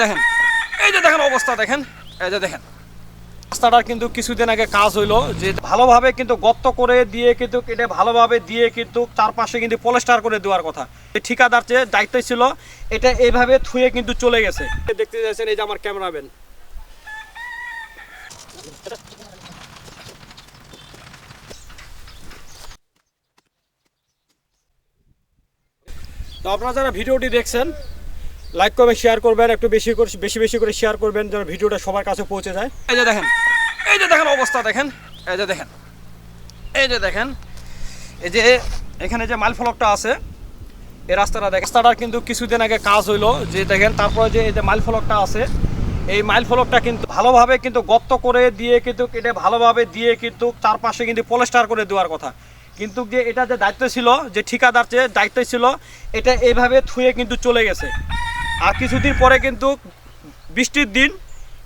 দেখেন, এই যে দেখেন অবস্থা দেখেন, এই যে দেখেন রাস্তাটা কিন্তু কিছুদিন আগে কাজ হইলো, যে ভালোভাবে কিন্তু গর্ত করে দিয়ে কিন্তু এটা ভালোভাবে দিয়ে কিন্তু চারপাশে কিন্তু পলেস্টার করে দেওয়ার কথা। ঠিকাদার যে দায়িত্ব ছিল এটা এইভাবে থুয়ে কিন্তু চলে গেছে। দেখতে যাচ্ছেন এই যে আমার ক্যামেরাম্যান। তো আপনারা যারা ভিডিওটি দেখছেন লাইক করবেন, শেয়ার করবেন, একটু বেশি করে শেয়ার করবেন যেন ভিডিওটা সবার কাছে পৌঁছে যায়। এই যে দেখেন, এই যে দেখেন অবস্থা দেখেন, এই যে দেখেন, এই যে দেখেন, এই যে এখানে যে মাইল ফলকটা আছে এই রাস্তাটা দেখেন, রাস্তাটা কিন্তু কিছুদিন আগে কাজ হইলো, যে দেখেন তারপরে যে এই যে মাইল ফলকটা আছে এই মাইল ফলকটা কিন্তু ভালোভাবে কিন্তু গর্ত করে দিয়ে কিন্তু এটা ভালোভাবে দিয়ে কিন্তু চারপাশে কিন্তু পলেস্টার করে দেওয়ার কথা। কিন্তু যে এটা যে দায়িত্ব ছিল, যে ঠিকাদার যে দায়িত্ব ছিল এটা এইভাবে থুয়ে কিন্তু চলে গেছে। আর কিছুদিন পরে কিন্তু বৃষ্টির দিন,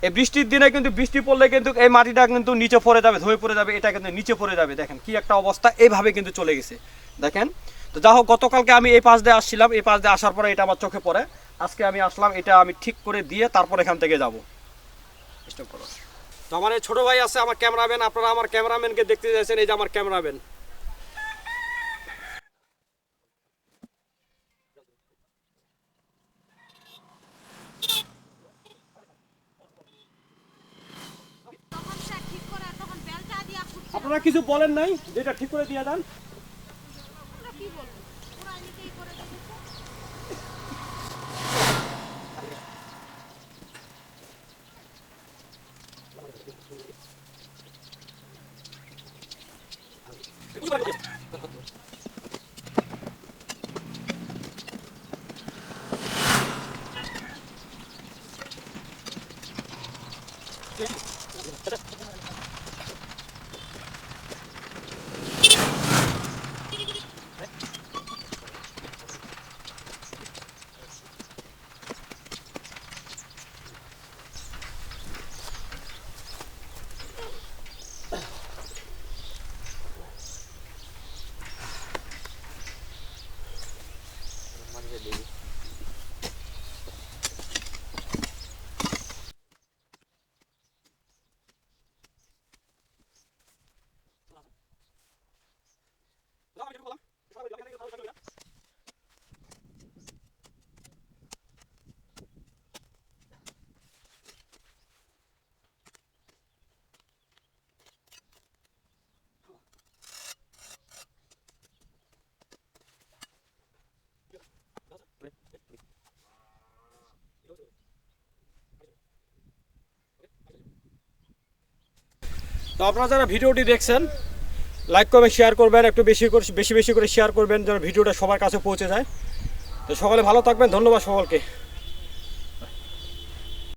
এই বৃষ্টির দিনে কিন্তু বৃষ্টি পড়লে কিন্তু এই মাটিটা কিন্তু নিচে পড়ে যাবে, ধুয়ে পড়ে যাবে, এটা কিন্তু নিচে পড়ে যাবে। দেখেন কি একটা অবস্থা, এইভাবে কিন্তু চলে গেছে দেখেন। তো যা হোক, গতকালকে আমি এই পাশ দিয়ে আসছিলাম, এই পাশ দিয়ে আসার পরে এটা আমার চোখে পড়ে, আজকে আমি আসলাম, এটা আমি ঠিক করে দিয়ে তারপর এখান থেকে যাবো। তো আমার এই ছোটো ভাই আছে আমার ক্যামেরাম্যান, আপনারা আমার ক্যামেরাম্যানকে দেখতে চাইছেন, এই যে আমার ক্যামেরাম্যান। আপনারা কিছু বলেন নাই যেটা ঠিক করে দিয়ে দেন। তো আপনারা যারা ভিডিওটি দেখছেন লাইক করবেন, শেয়ার করবেন, একটু বেশি করে শেয়ার করবেন যেন ভিডিওটা সবার কাছে পৌঁছে যায়। তো সকলে ভালো থাকবেন, ধন্যবাদ সকলকে।